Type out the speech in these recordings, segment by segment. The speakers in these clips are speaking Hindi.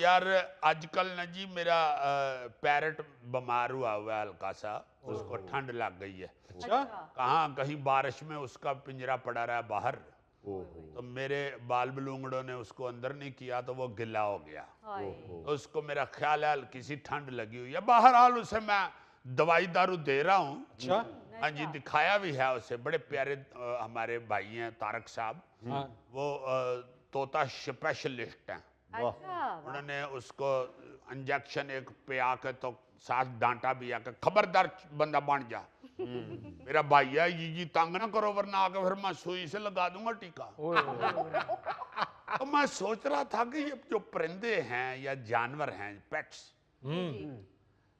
यार आजकल ना जी मेरा पैरट बीमार हुआ है हल्का सा, उसको ठंड लग गई है। अच्छा। कहाँ कहीं बारिश में उसका पिंजरा पड़ा रहा है बाहर, तो मेरे बाल बलूंगड़ों ने उसको अंदर नहीं किया तो वो गिला हो गया। तो उसको मेरा ख्याल है हल्की सी ठंड लगी हुई है। बहरहाल उसे मैं दवाई दारू दे रहा हूँ। अच्छा। हाँ जी, दिखाया भी है उसे। बड़े प्यारे हमारे भाई हैं तारक साहब, हाँ। वो तोता स्पेशलिस्ट हैं। उन्होंने उसको इंजेक्शन एक पे आके तो साथ डांटा भी आके, खबरदार बंदा बन जा, मेरा भाई है, ये तंग ना करो वरना आके फिर मैं सुई से लगा दूंगा टीका। तो मैं सोच रहा था कि ये जो परिंदे हैं या जानवर हैं, पेट्स,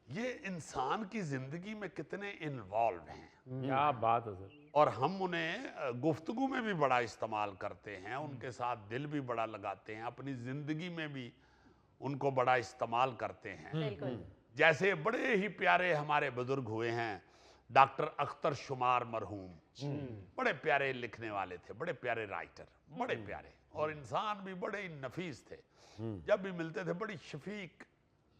ये इंसान की जिंदगी में कितने इन्वॉल्व हैं। क्या बात है सर। और हम उन्हें गुफ्तगू में भी बड़ा इस्तेमाल करते हैं, उनके साथ दिल भी बड़ा लगाते हैं, अपनी जिंदगी में भी उनको बड़ा इस्तेमाल करते हैं। जैसे बड़े ही प्यारे हमारे बुजुर्ग हुए हैं डॉक्टर अख्तर शुमार मरहूम, बड़े प्यारे लिखने वाले थे, बड़े प्यारे राइटर, बड़े प्यारे, और इंसान भी बड़े ही नफीस थे। जब भी मिलते थे बड़ी शफीक,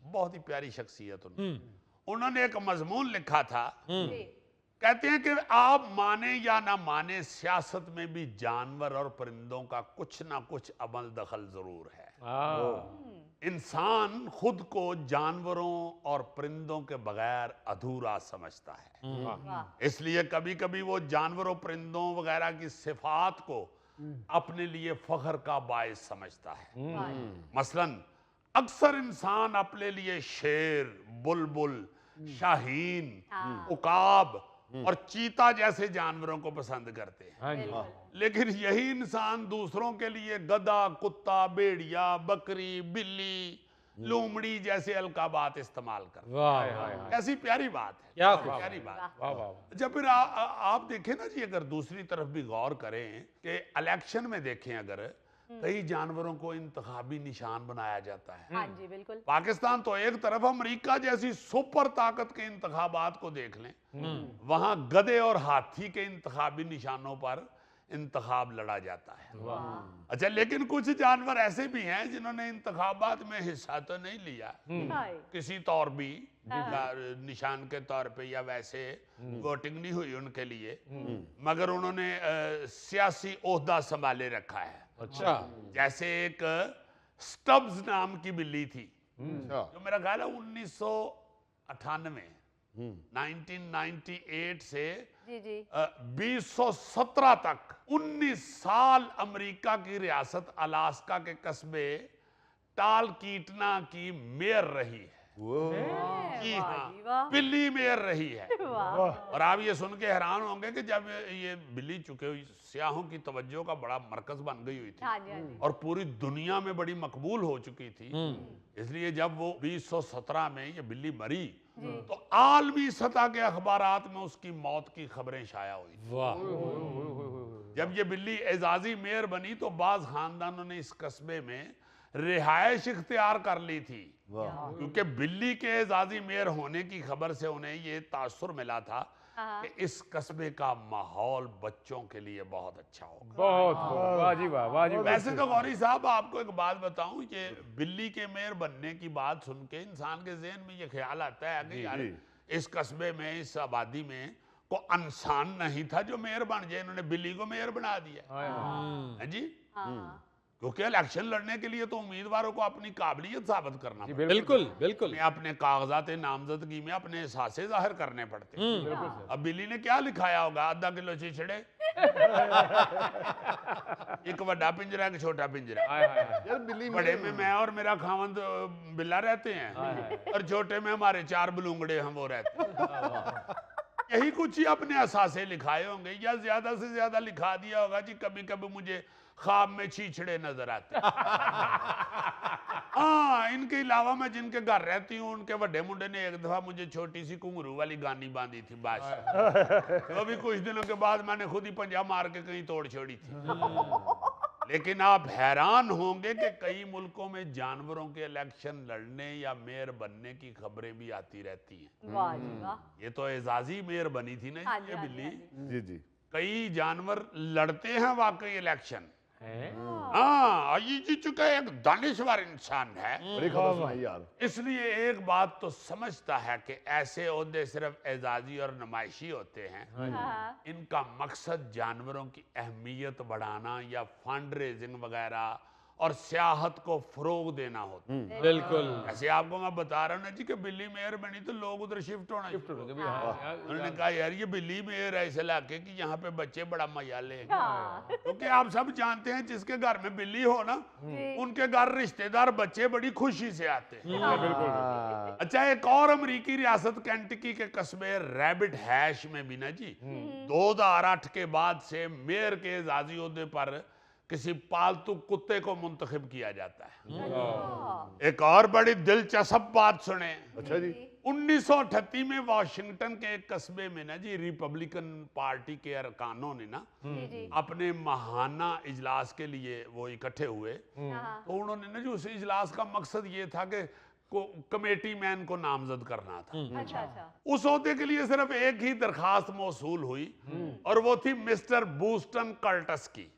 बहुत ही प्यारी शख्सियत उन्होंने एक मजमून लिखा था। कहते हैं कि आप माने या ना माने, सियासत में भी जानवर और परिंदों का कुछ ना कुछ अमल दखल जरूर है। इंसान खुद को जानवरों और परिंदों के बगैर अधूरा समझता है, इसलिए कभी कभी वो जानवरों परिंदों वगैरह की सिफात को अपने लिए फख्र का बायस समझता है। मसलन अक्सर इंसान अपने लिए शेर, बुलबुल, शाहीन, उकाब और चीता जैसे जानवरों को पसंद करते हैं। लेकिन यही इंसान दूसरों के लिए गधा, कुत्ता, भेड़िया, बकरी, बिल्ली, लोमड़ी जैसे अलकाबात इस्तेमाल करते हैं। ऐसी प्यारी बात है, क्या प्यारी बात। वाह वाह। जब फिर आप देखें ना जी, अगर दूसरी तरफ भी गौर करें कि इलेक्शन में देखें, अगर कई जानवरों को इंतखाबी निशान बनाया जाता है। हाँ जी, बिल्कुल। पाकिस्तान तो एक तरफ, अमेरिका जैसी सुपर ताकत के इंतखाबात को देख लें, वहां गधे और हाथी के इंतखाबी निशानों पर इंतखाब लड़ा जाता है। अच्छा, लेकिन कुछ जानवर ऐसे भी हैं जिन्होंने इंतखाबात में हिस्सा तो नहीं लिया किसी तौर भी, निशान के तौर पे या वैसे वोटिंग नहीं हुई उनके लिए, मगर उन्होंने सियासी ओहदा संभाले रखा है। अच्छा। जैसे एक स्टब्स नाम की बिल्ली थी, जो मेरा ख्याल है 1998 1998 से 2017 तक 19 साल अमेरिका की रियासत अलास्का के कस्बे टालकीटना की मेयर रही है। जी हाँ, बिल्ली मेयर रही है। और आप ये सुन के हैरान होंगे कि जब ये बिल्ली चुके हुई सियाहों की तवज्जो का बड़ा मरकज बन गई हुई थी और पूरी दुनिया में बड़ी मकबूल हो चुकी थी, इसलिए जब वो 2017 में ये बिल्ली मरी तो आलमी सतह के अखबारात में उसकी मौत की खबरें शाया हुई। जब ये बिल्ली एजाजी मेयर बनी तो बाज खानदानों ने इस कस्बे में रिहायश इख्तियार कर ली थी, क्योंकि बिल्ली के एजाजी मेयर होने की खबर से उन्हें ये तासुर मिला था कि इस कस्बे का माहौल बच्चों के लिए बहुत अच्छा होगा। बहुत वाह जी वाह, वाह जी वाह। वैसे तो गौरी साहब, आपको एक बात बताऊं, ये बिल्ली के मेयर बनने की बात सुन के इंसान के ज़हन में ये ख्याल आता है कि यार इस कस्बे में, इस आबादी में को इंसान नहीं था जो मेयर बन जाए, इन्होंने बिल्ली को मेयर बना दिया है जी। क्योंकि इलेक्शन लड़ने के लिए तो उम्मीदवारों को अपनी काबिलियत साबित करना पड़ता है। बिल्कुल बिल्कुल। अपने कागजात नामजदगी में अपने एहसासे जाहिर करने पड़ते हैं। अब बिल्ली ने क्या लिखाया होगा? आधा किलो चिचड़े, एक बड़ा पिंजरा, एक छोटा पिंजरा। यार बिल्ली बड़े में मैं और मेरा खावंद बिल्ला रहते हैं और छोटे में हमारे 4 बलूंगड़े हम वो रहते हैं। यही कुछ ही अपने एहसासे लिखाए होंगे, या ज्यादा से ज्यादा लिखा दिया होगा जी कभी कभी मुझे ख्वाब में छीछड़े नजर आते। हाँ, इनके अलावा मैं जिनके घर रहती हूँ उनके बड़े मुंडे ने एक दफा मुझे छोटी सी घुंघरू वाली गानी बांधी थी बादशाह, तो अभी कुछ दिनों के बाद मैंने खुद ही पंजा मार के कहीं तोड़ छोड़ी थी। लेकिन आप हैरान होंगे कि कई मुल्कों में जानवरों के इलेक्शन लड़ने या मेयर बनने की खबरें भी आती रहती हैं। ये तो एजाजी मेयर बनी थी ना ये बिल्ली। जी जी। कई जानवर लड़ते हैं वाकई इलेक्शन, हाँ, ये जी चुका एक दानिशवर इंसान है, बड़ी खबर सुनाई यार। इसलिए एक बात तो समझता है कि ऐसे ओहदे सिर्फ एजाजी और नुमाइशी होते हैं। हाँ, इनका मकसद जानवरों की अहमियत बढ़ाना या फंड रेजिंग वगैरह और सियाहत को फरोग देना होता है। बिल्कुल। ऐसे आपको मैं बता रहा हूँ ना जी कि बिल्ली मेयर बनी तो लोग उधर शिफ्ट होना चाहिए। उन्होंने कहा यार ये बिल्ली मेयर है इस इलाके की, यहाँ पे बच्चे बड़ा मजा लेंगे। हाँ, क्योंकि आप सब जानते हैं जिसके घर में बिल्ली हो ना, जी। उनके घर रिश्तेदार बच्चे बड़ी खुशी से आते हैं। हाँ, अच्छा, एक और अमेरिकी रियासत कैंटकी के कस्बे रैबिट हैश में भी ना जी 2008 के बाद से मेयर के एजाजी ओहदे पर किसी पालतू कुत्ते को मुंतखब किया जाता है। एक और बड़ी दिलचस्प बात सुने। अच्छा जी। 1938 में वाशिंगटन के एक कस्बे में ना जी रिपब्लिकन पार्टी के अरकानों ने ना जी जी, अपने महाना इजलास के लिए वो इकट्ठे हुए। हाँ, तो उन्होंने ना जो उस इजलास का मकसद ये था कि कमेटी मैन को नामजद करना था। अच्छा अच्छा, उस ओहदे के लिए सिर्फ एक ही दरखास्त मौसूल हुई और वो थी मिस्टर बूस्टन कर्टस की।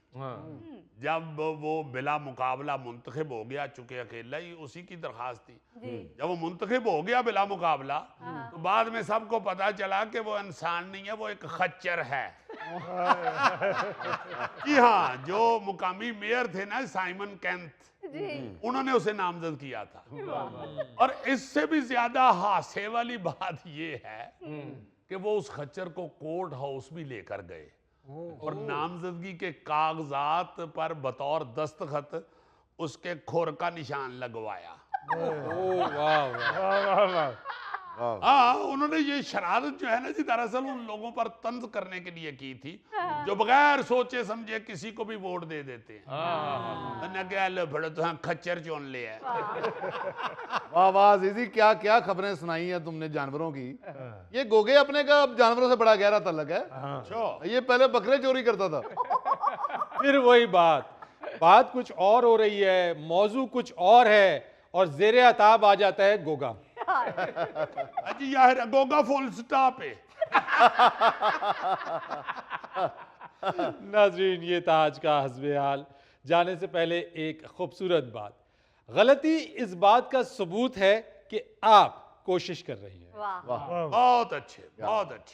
जब वो बिला मुकाबला मुंतखब हो गया, चूंकि अकेला ही उसी की दरखास्त थी, जी, जब वो मुंतखब हो गया बिला मुकाबला, हाँ। तो बाद में सबको पता चला कि वो इंसान नहीं है, वो एक खच्चर है। जी हाँ, जो मुकामी मेयर थे ना साइमन कैंथ, जी, उन्होंने उसे नामजद किया था। और इससे भी ज्यादा हासे वाली बात ये है कि वो उस खच्चर को कोर्ट हाउस भी लेकर गए और नामजदगी के कागजात पर बतौर दस्तखत उसके खुर का निशान लगवाया। वाह वाह। वाह, वाह। हाँ, उन्होंने ये शरारत जो है ना जी दरअसल उन लोगों पर तंज करने के लिए की थी जो बगैर सोचे समझे किसी को भी वोट दे देते हैं। उन्होंने कहा लो बड़े तो हाँ खच्चर चुन लिया है। वाह वाह जीजी, क्या क्या खबरें सुनाई हैं तुमने जानवरों की। ये गोगे अपने का अब जानवरों से बड़ा गहरा ताल्लुक है। अच्छा, ये पहले बकरे चोरी करता था। फिर वही बात कुछ और हो रही है, मौजू कुछ और है और जेरे अताब आ जाता है गोगा। अजी यार गोगा फुल स्टॉप है। नाजरीन, ये था आज का हस्बे हाल। जाने से पहले एक खूबसूरत बात, गलती इस बात का सबूत है कि आप कोशिश कर रही हैं। वाह, वाह। बहुत अच्छे, बहुत अच्छे।